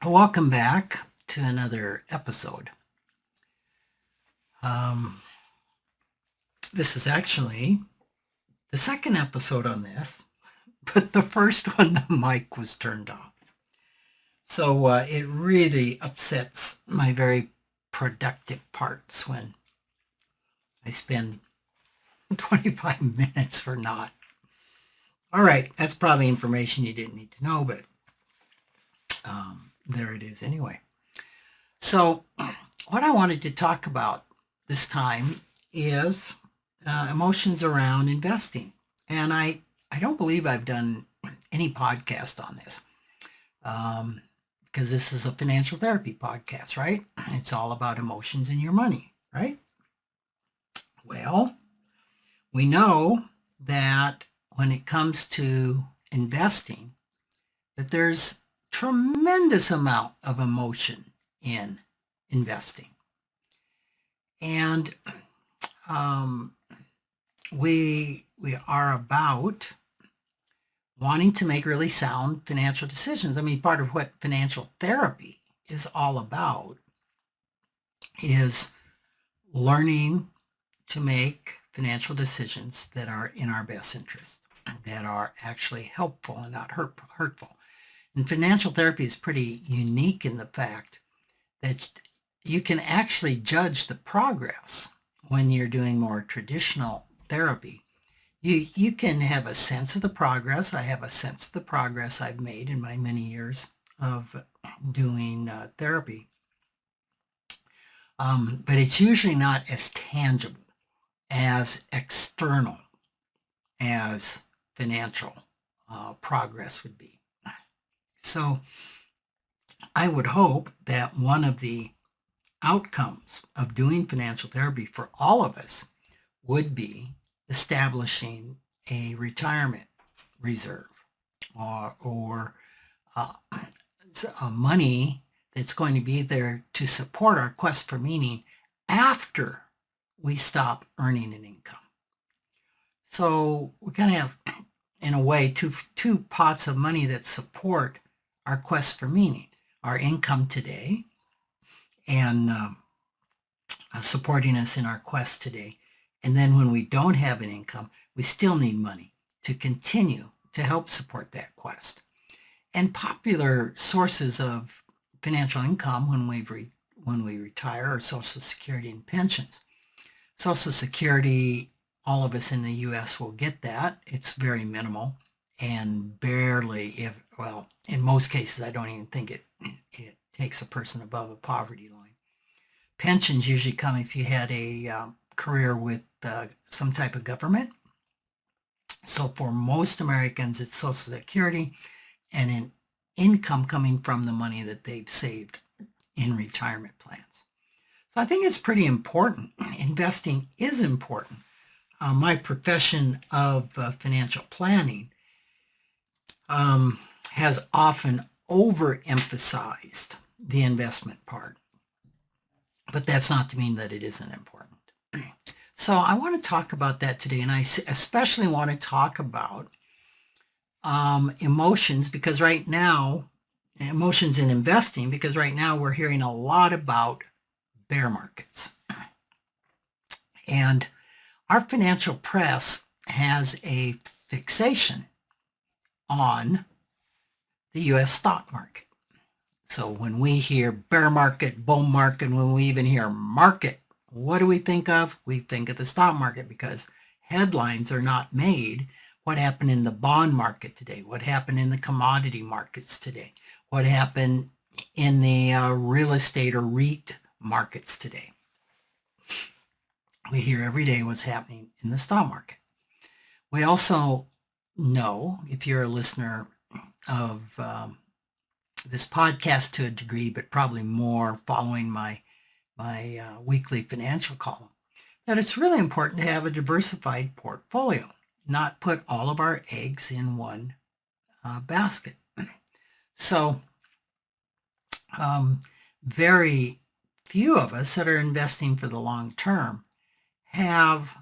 Welcome back to another episode. Um, this is actually the second episode on this, but the first one, the mic was turned off. So it really upsets my very productive parts when I spend 25 minutes for naught. All right, that's probably information you didn't need to know, but there it is anyway. So, what I wanted to talk about this time is emotions around investing. And I don't believe I've done any podcast on this because this is a financial therapy podcast, right? It's all about emotions and your money, right? Well, we know that when it comes to investing, that there's tremendous amount of emotion in investing. And we are about wanting to make really sound financial decisions. I mean, part of what financial therapy is all about is learning to make financial decisions that are in our best interest, that are actually helpful and not hurtful. And financial therapy is pretty unique in the fact that you can actually judge the progress when you're doing more traditional therapy. You can have a sense of the progress. I have a sense of the progress I've made in my many years of doing therapy. But it's usually not as tangible, as external as financial progress would be. So I would hope that one of the outcomes of doing financial therapy for all of us would be establishing a retirement reserve or money that's going to be there to support our quest for meaning after we stop earning an income. So we kind of have, in a way, two pots of money that support our quest for meaning, our income today and supporting us in our quest today. And then when we don't have an income, we still need money to continue to help support that quest. And popular sources of financial income when we retire are Social Security and pensions. Social Security, all of us in the U.S. will get that. It's very minimal and barely, in most cases, I don't even think it takes a person above a poverty line. Pensions usually come if you had a career with some type of government. So for most Americans, it's Social Security and an income coming from the money that they've saved in retirement plans. So I think it's pretty important. Investing is important. My profession of financial planning has often overemphasized the investment part. But that's not to mean that it isn't important. So I want to talk about that today, and I especially want to talk about emotions because right now, emotions in investing, because right now we're hearing a lot about bear markets. And our financial press has a fixation on the U.S. stock market. So when we hear bear market, bull market, when we even hear market, what do we think of? We think of the stock market because headlines are not made. What happened in the bond market today? What happened in the commodity markets today? What happened in the real estate or REIT markets today? We hear every day what's happening in the stock market. We also know, if you're a listener of this podcast to a degree, but probably more following my weekly financial column, that it's really important to have a diversified portfolio, not put all of our eggs in one basket. So very few of us that are investing for the long term have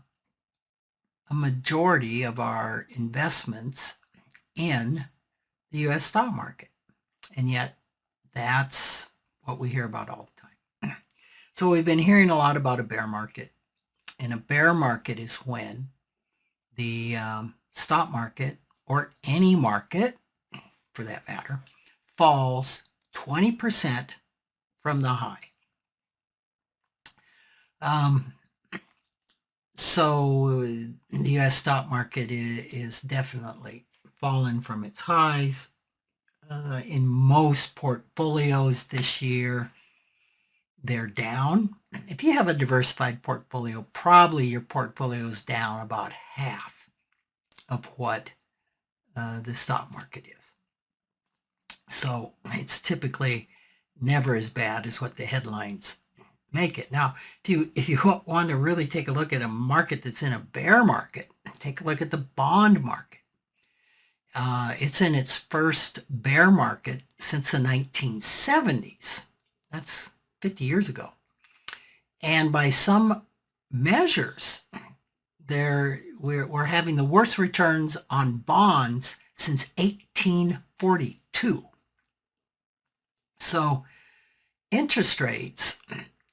a majority of our investments in the U.S. stock market. And yet That's what we hear about all the time. So we've been hearing a lot about a bear market. And a bear market is when the stock market, or any market for that matter, falls 20% from the high. So the U.S. stock market is definitely fallen from its highs. In most portfolios this year, they're down. If you have a diversified portfolio, probably your portfolio is down about half of what the stock market is. So it's typically never as bad as what the headlines make it. Now, if you want to really take a look at a market that's in a bear market, take a look at the bond market. It's in its first bear market since the 1970s. That's 50 years ago. And by some measures, we're having the worst returns on bonds since 1842. So interest rates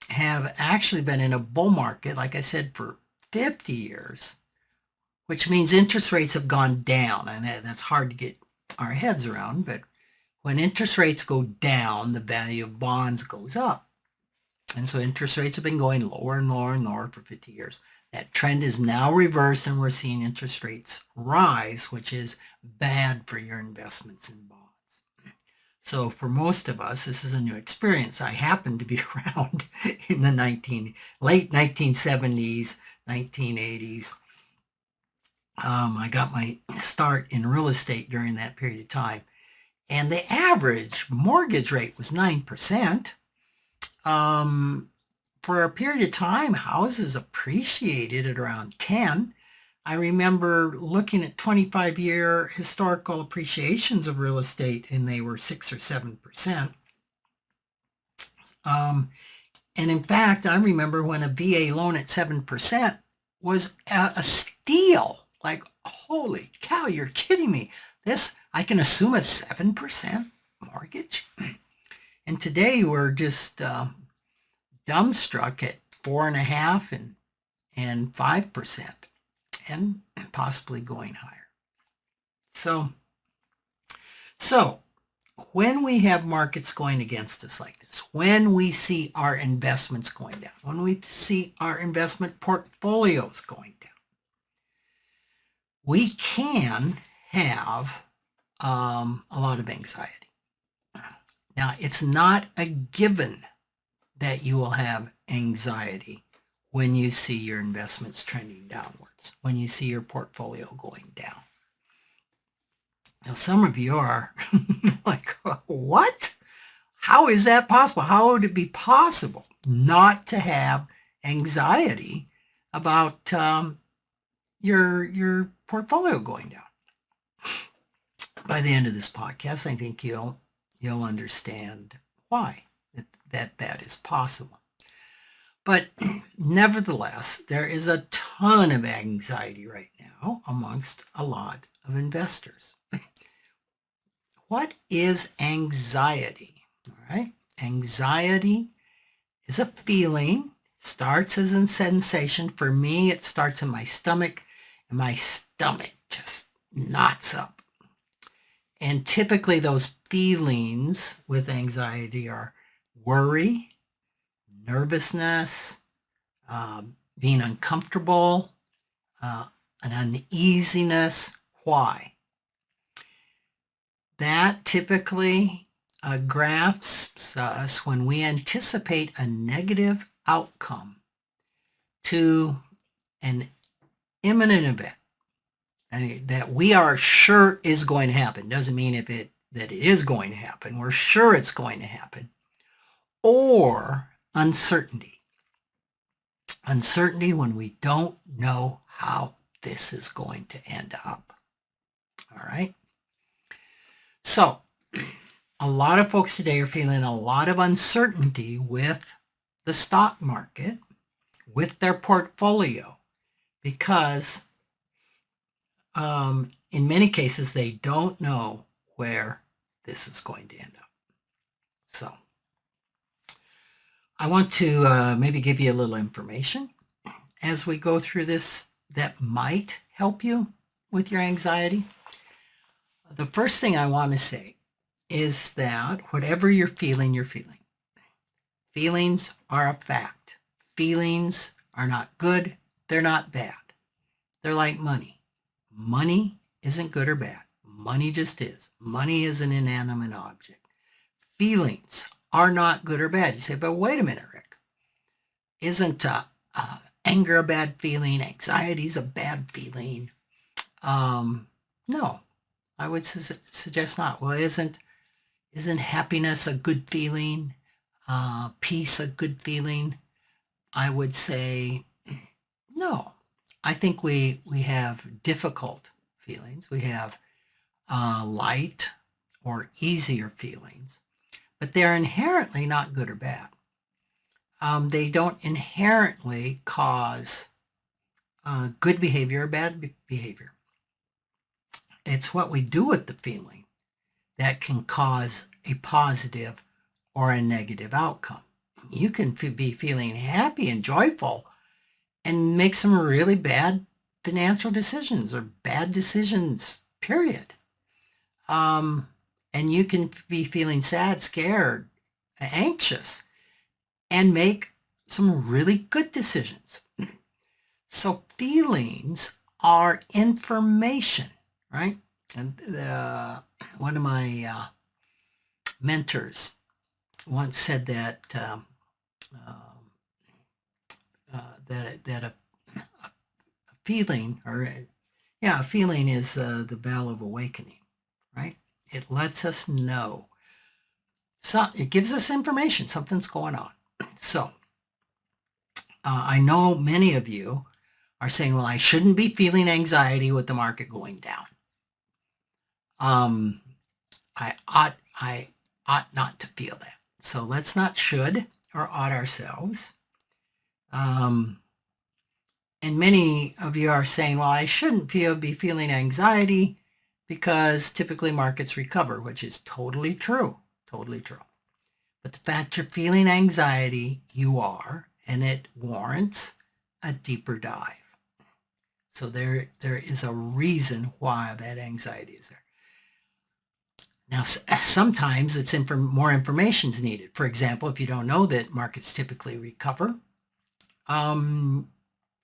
have actually been in a bull market, like I said, for 50 years, which means interest rates have gone down. And that's hard to get our heads around. But when interest rates go down, the value of bonds goes up. And so interest rates have been going lower and lower and lower for 50 years. That trend is now reversed, and we're seeing interest rates rise, which is bad for your investments in bonds. So for most of us, this is a new experience. I happened to be around in the late 1970s, 1980s. I got my start in real estate during that period of time. And the average mortgage rate was 9%. For a period of time, houses appreciated at around 10. I remember looking at 25-year historical appreciations of real estate, and they were 6 or 7%. And in fact, I remember when a VA loan at 7% was a steal. Like, holy cow, you're kidding me. I can assume a 7% mortgage. And today we're just dumbstruck at 4.5% and 5%, and possibly going higher. So when we have markets going against us like this, when we see our investments going down, when we see our investment portfolios going down, we can have a lot of anxiety. Now, it's not a given that you will have anxiety when you see your investments trending downwards, when you see your portfolio going down. Now, some of you are like, what? How is that possible? How would it be possible not to have anxiety about your portfolio going down? By the end of this podcast, I think you'll understand why that is possible. But nevertheless, there is a ton of anxiety right now amongst a lot of investors. What is anxiety? All right. Anxiety is a feeling, starts as a sensation. For me, it starts in my stomach, and my stomach just knots up. And typically those feelings with anxiety are worry, nervousness, being uncomfortable, an uneasiness. Why? That typically grasps us when we anticipate a negative outcome to an imminent event that we are sure is going to happen. Doesn't mean that it is going to happen. We're sure it's going to happen. Or uncertainty. Uncertainty when we don't know how this is going to end up. All right. So a lot of folks today are feeling a lot of uncertainty with the stock market, with their portfolio, because in many cases they don't know where this is going to end up. I want to maybe give you a little information as we go through this that might help you with your anxiety. The first thing I want to say is that whatever you're feeling, you're feeling. Feelings are a fact. Feelings are not good. They're not bad. They're like money. Money isn't good or bad. Money just is. Money is an inanimate object. Feelings are not good or bad. You say, but wait a minute, Rick. Isn't anger a bad feeling? Anxiety is a bad feeling? No, I would suggest not. Well, isn't happiness a good feeling? Peace a good feeling? I would say no. I think we have difficult feelings. We have light or easier feelings, but they're inherently not good or bad. They don't inherently cause good behavior or bad behavior. It's what we do with the feeling that can cause a positive or a negative outcome. You can be feeling happy and joyful and make some really bad financial decisions or bad decisions, period. And you can be feeling sad, scared, anxious, and make some really good decisions. So feelings are information, right? And one of my mentors once said that that a feeling, or a feeling is the bell of awakening, right? It lets us know. So it gives us information. Something's going on. So I know many of you are saying, well, I shouldn't be feeling anxiety with the market going down. I ought not to feel that. So let's not should or ought ourselves. And many of you are saying, well, I shouldn't be feeling anxiety because typically markets recover, which is totally true. Totally true. But the fact you're feeling anxiety, you are, and it warrants a deeper dive. So there is a reason why that anxiety is there. Now, sometimes it's more information is needed. For example, if you don't know that markets typically recover, and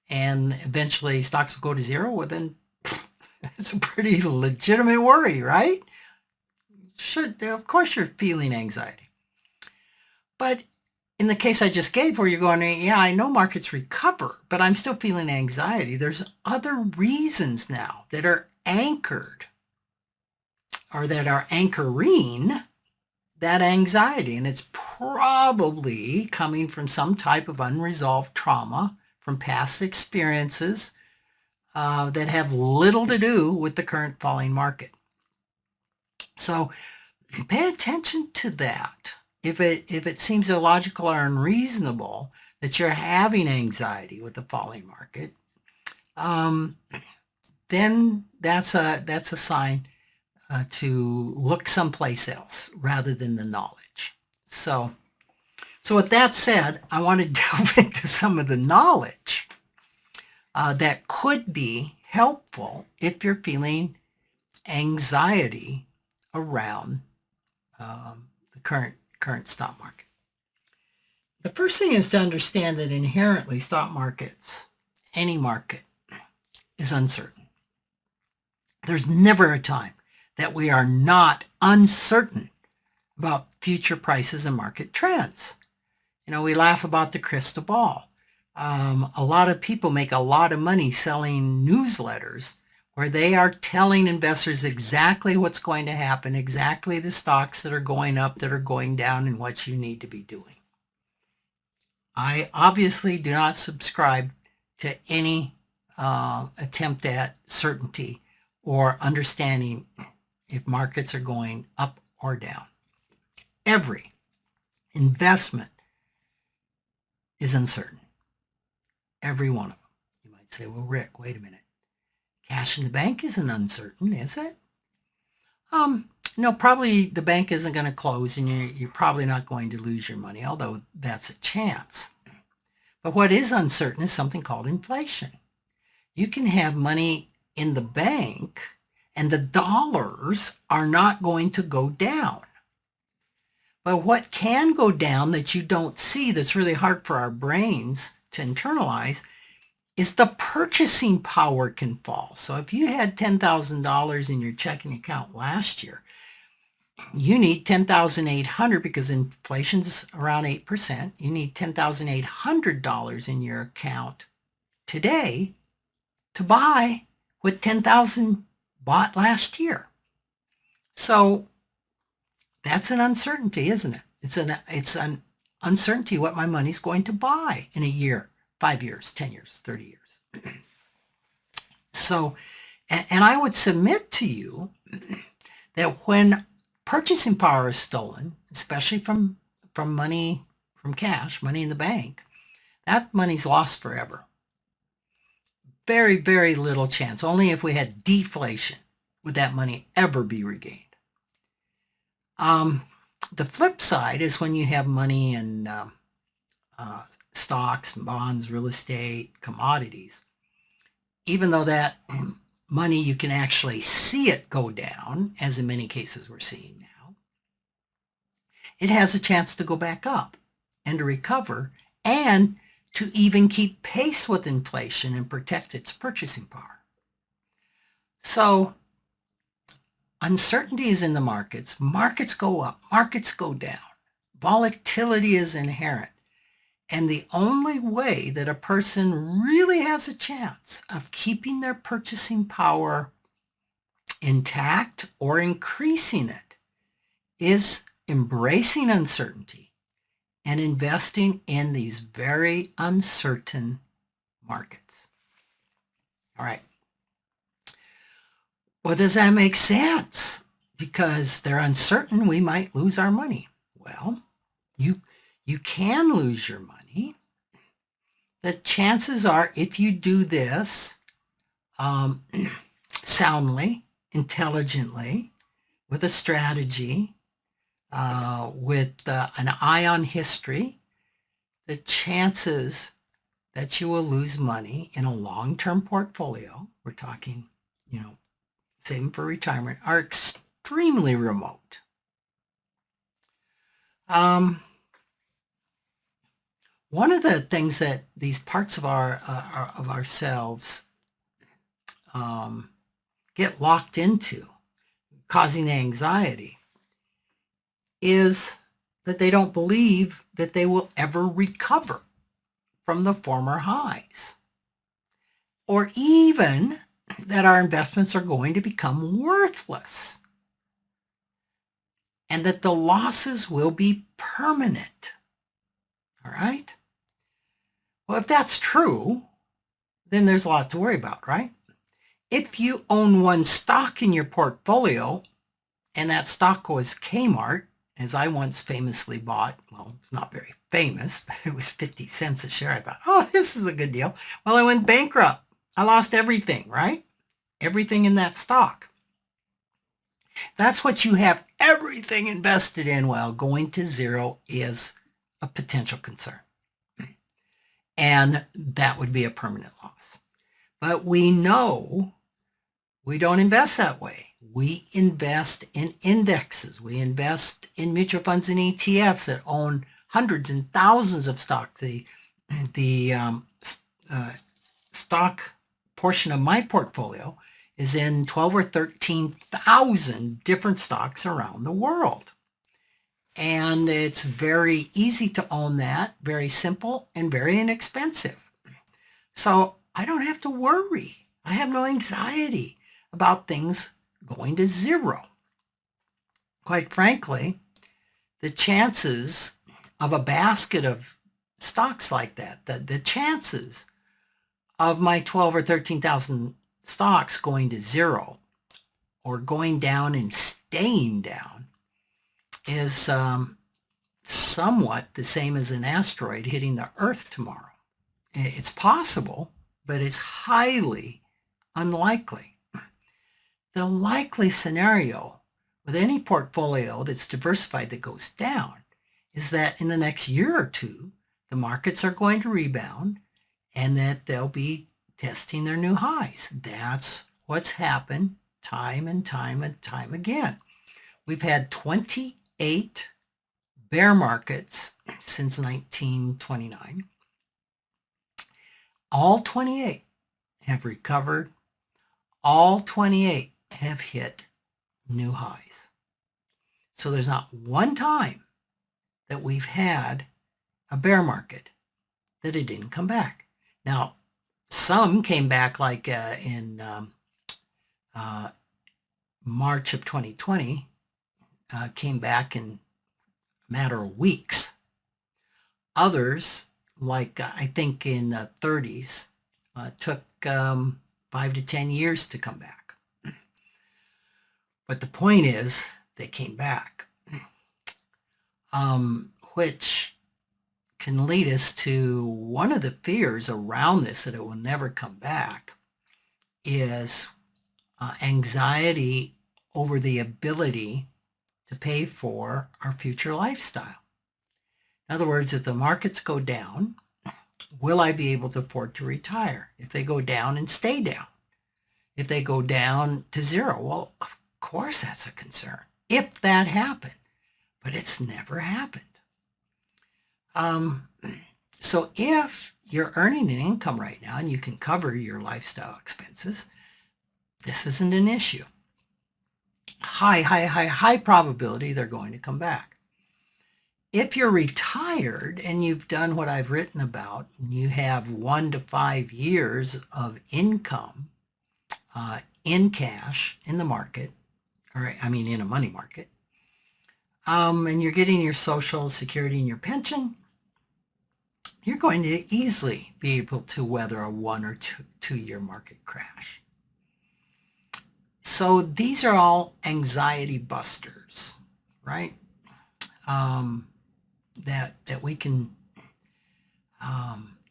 eventually stocks will go to zero, well then it's a pretty legitimate worry, right? Of course you're feeling anxiety. But in the case I just gave where you're going, yeah, I know markets recover, but I'm still feeling anxiety. There's other reasons now that are anchored or that are anchoring that anxiety. And it's probably coming from some type of unresolved trauma from past experiences that have little to do with the current falling market. So pay attention to that. If it seems illogical or unreasonable that you're having anxiety with the falling market, then that's a sign to look someplace else rather than the knowledge. So with that said, I want to delve into some of the knowledge that could be helpful if you're feeling anxiety around the current stock market. The first thing is to understand that inherently stock markets, any market, is uncertain. There's never a time that we are not uncertain about future prices and market trends. We laugh about the crystal ball. A lot of people make a lot of money selling newsletters where they are telling investors exactly what's going to happen, exactly the stocks that are going up, that are going down, and what you need to be doing. I obviously do not subscribe to any attempt at certainty or understanding if markets are going up or down. Every investment is uncertain. Every one of them. You might say, well, Rick, wait a minute. Cash in the bank isn't uncertain, is it? no, probably the bank isn't going to close and you're probably not going to lose your money, although that's a chance. But what is uncertain is something called inflation. You can have money in the bank and the dollars are not going to go down. But what can go down that you don't see, that's really hard for our brains to internalize, is the purchasing power can fall. So if you had $10,000 in your checking account last year, you need $10,800 because inflation's around 8%. You need $10,800 in your account today to buy what $10,000 bought last year. So that's an uncertainty, isn't it? It's an uncertainty what my money's going to buy in a year, 5 years, 10 years, 30 years. So, and I would submit to you that when purchasing power is stolen, especially from money, from cash, money in the bank, that money's lost forever. Very, very little chance. Only if we had deflation would that money ever be regained. The flip side is when you have money in stocks, bonds, real estate, commodities. Even though that money, you can actually see it go down, as in many cases we're seeing now, it has a chance to go back up and to recover and to even keep pace with inflation and protect its purchasing power. So uncertainty is in the markets. Markets go up, markets go down. Volatility is inherent. And the only way that a person really has a chance of keeping their purchasing power intact or increasing it is embracing uncertainty and investing in these very uncertain markets. All right. Well, does that make sense? Because they're uncertain, we might lose our money. Well, you can lose your money. The chances are, if you do this soundly, intelligently, with a strategy, with an eye on history, the chances that you will lose money in a long-term portfolio, we're talking, saving for retirement, are extremely remote. One of the things that these parts of ourselves get locked into, causing anxiety, is that they don't believe that they will ever recover from the former highs, or even that our investments are going to become worthless and that the losses will be permanent. All right? Well, if that's true, then there's a lot to worry about, right? If you own one stock in your portfolio and that stock was Kmart, as I once famously bought, well, it's not very famous, but it was 50 cents a share. I thought, oh, this is a good deal. Well, I went bankrupt. I lost everything, right? Everything in that stock. That's what you have everything invested in. Well, going to zero is a potential concern. And that would be a permanent loss. But we know we don't invest that way. We invest in indexes. We invest in mutual funds and ETFs that own hundreds and thousands of stocks. The stock portion of my portfolio is in 12 or 13,000 different stocks around the world. And it's very easy to own that, very simple and very inexpensive. So I don't have to worry. I have no anxiety about things going to zero. Quite frankly, the chances of a basket of stocks like that, the chances of my 12 or 13,000 stocks going to zero or going down and staying down is somewhat the same as an asteroid hitting the Earth tomorrow. It's possible, but it's highly unlikely. The likely scenario with any portfolio that's diversified that goes down is that in the next year or two, the markets are going to rebound and that they'll be testing their new highs. That's what's happened time and time and time again. We've had 28 bear markets since 1929. All 28 have recovered. All 28 have hit new highs. So there's not one time that we've had a bear market that it didn't come back. Now, some came back like in March of 2020, came back in a matter of weeks. Others, like I think in the 30s, took 5 to 10 years to come back. But the point is, they came back, which can lead us to one of the fears around this, that it will never come back, is anxiety over the ability to pay for our future lifestyle. In other words, if the markets go down, will I be able to afford to retire? If they go down and stay down? If they go down to zero? Well, of course that's a concern, if that happened, but it's never happened. So if you're earning an income right now and you can cover your lifestyle expenses, this isn't an issue. High probability they're going to come back. If you're retired and you've done what I've written about, and you have 1 to 5 years of income in cash in the market, or I mean in a money market, and you're getting your Social Security and your pension, you're going to easily be able to weather a 1 or 2 year market crash. So these are all anxiety busters, right? That we can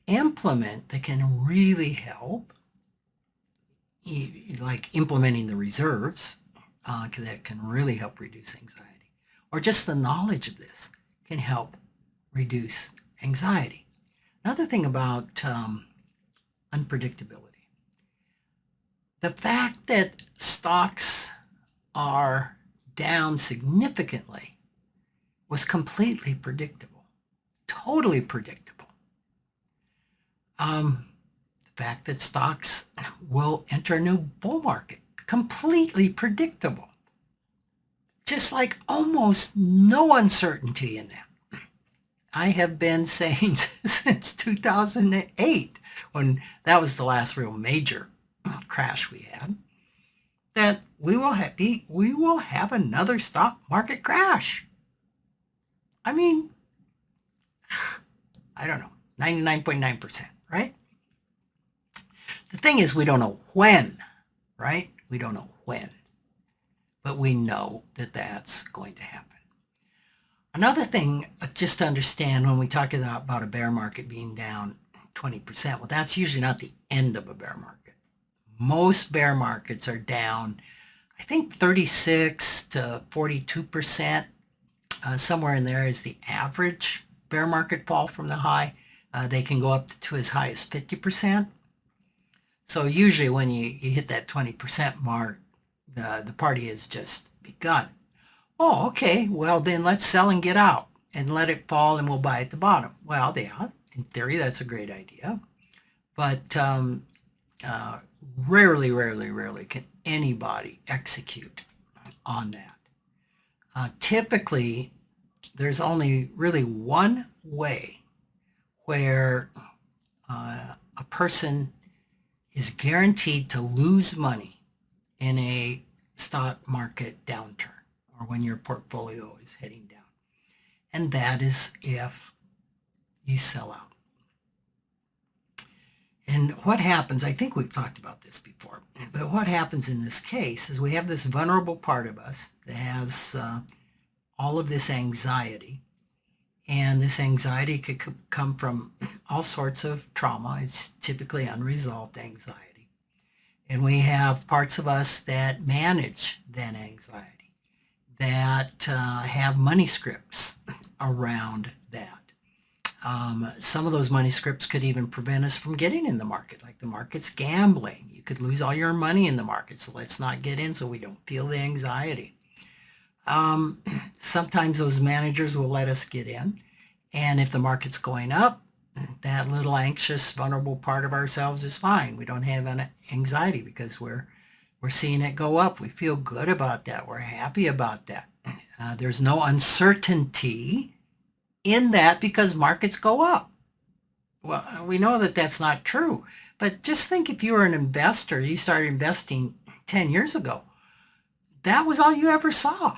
implement, that can really help, like implementing the reserves, that can really help reduce anxiety. Or just the knowledge of this can help reduce anxiety. Another thing about unpredictability. The fact that stocks are down significantly was completely predictable, totally predictable. The fact that stocks will enter a new bull market, completely predictable. Just like almost no uncertainty in that. I have been saying since 2008, when that was the last real major crash we had, that we will have another stock market crash. I mean, I don't know, 99.9%, right? The thing is, we don't know when, right? We don't know when, but we know that that's going to happen. Another thing just to understand when we talk about a bear market being down 20%, well, that's usually not the end of a bear market. Most bear markets are down, I think 36 to 42%. Somewhere in there is the average bear market fall from the high. They can go up to as high as 50%. So usually when you hit that 20% mark, the party has just begun. Oh, okay, well then let's sell and get out and let it fall and we'll buy at the bottom. Well, yeah, in theory that's a great idea. But rarely can anybody execute on that. Typically, there's only really one way where a person is guaranteed to lose money in a stock market downturn, or when your portfolio is heading down. And that is if you sell out. And what happens, I think we've talked about this before, but what happens in this case is we have this vulnerable part of us that has all of this anxiety. And this anxiety could come from all sorts of trauma. It's typically unresolved anxiety. And we have parts of us that manage that anxiety. that have money scripts around that. Some of those money scripts could even prevent us from getting in the market, like the market's gambling. You could lose all your money in the market, so let's not get in so we don't feel the anxiety. Sometimes those managers will let us get in, and if the market's going up, that little anxious, vulnerable part of ourselves is fine. We don't have an anxiety because we're seeing it go up. We feel good about that. We're happy about that. There's no uncertainty in that because markets go up. Well, we know that that's not true, but just think if you were an investor, you started investing 10 years ago, that was all you ever saw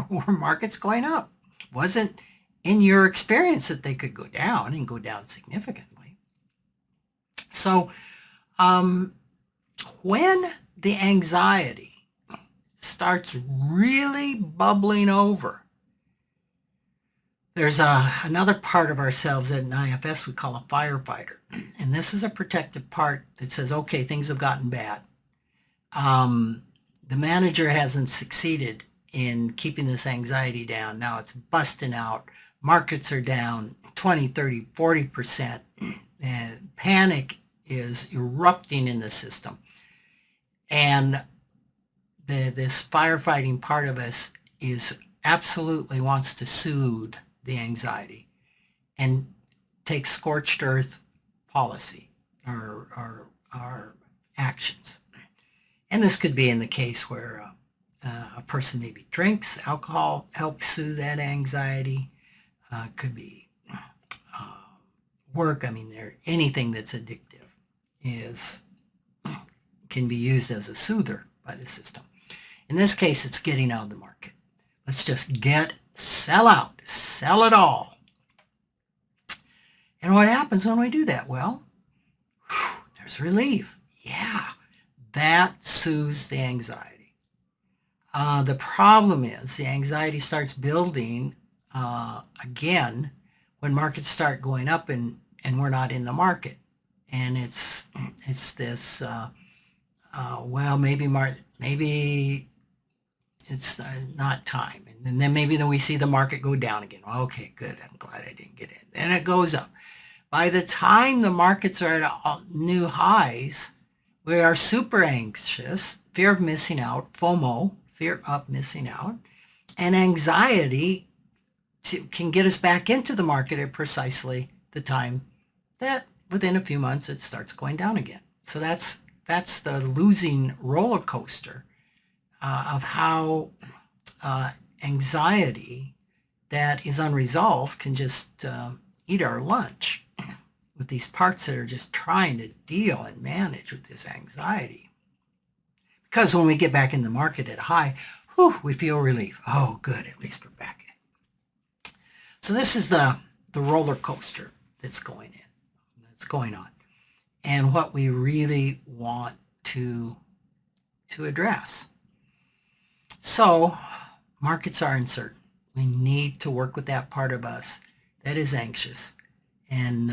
were markets going up. Wasn't in your experience that they could go down and go down significantly. So when the anxiety starts really bubbling over, there's another part of ourselves that in IFS we call a firefighter. And this is a protective part that says, okay, things have gotten bad. The manager hasn't succeeded in keeping this anxiety down. Now it's busting out. Markets are down 20, 30, 40%. And panic is erupting in the system. And this firefighting part of us is absolutely wants to soothe the anxiety and take scorched earth policy or actions. And this could be in the case where a person maybe drinks alcohol, helps soothe that anxiety. Could be work. I mean, anything that's addictive can be used as a soother by the system. In this case, it's getting out of the market. Let's just sell out, sell it all. And what happens when we do that? Well, there's relief. Yeah, that soothes the anxiety. The problem is the anxiety starts building again when markets start going up and we're not in the market. And it's this, well, maybe it's not time. And then maybe we see the market go down again. Okay, good. I'm glad I didn't get in. And it goes up. By the time the markets are at new highs, we are super anxious, fear of missing out, FOMO, fear of missing out, and anxiety can get us back into the market at precisely the time that within a few months it starts going down again. So that's the losing roller coaster of how anxiety that is unresolved can just eat our lunch with these parts that are just trying to deal and manage with this anxiety. Because when we get back in the market at a high, we feel relief. Oh, good, at least we're back in. So this is the roller coaster that's going on. And what we really want to address. So markets are uncertain. We need to work with that part of us that is anxious and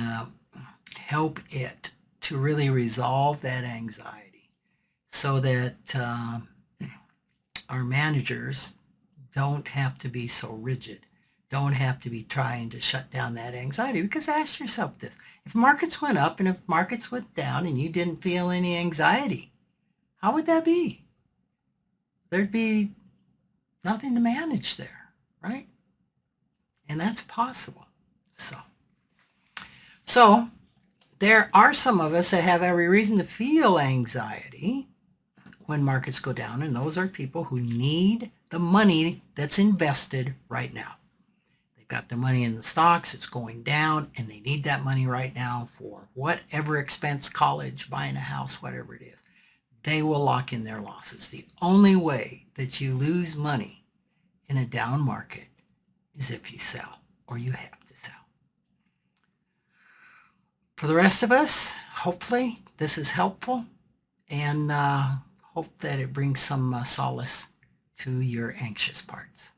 help it to really resolve that anxiety so that our managers don't have to be so rigid, don't have to be trying to shut down that anxiety. Because ask yourself this, if markets went up and if markets went down and you didn't feel any anxiety, how would that be? There'd be nothing to manage there, right? And that's possible. So there are some of us that have every reason to feel anxiety when markets go down, and those are people who need the money that's invested right now. They've got the money in the stocks, it's going down, and they need that money right now for whatever expense, college, buying a house, whatever it is. They will lock in their losses. The only way that you lose money in a down market is if you sell, or you have to sell. For the rest of us, hopefully this is helpful, and hope that it brings some solace to your anxious parts.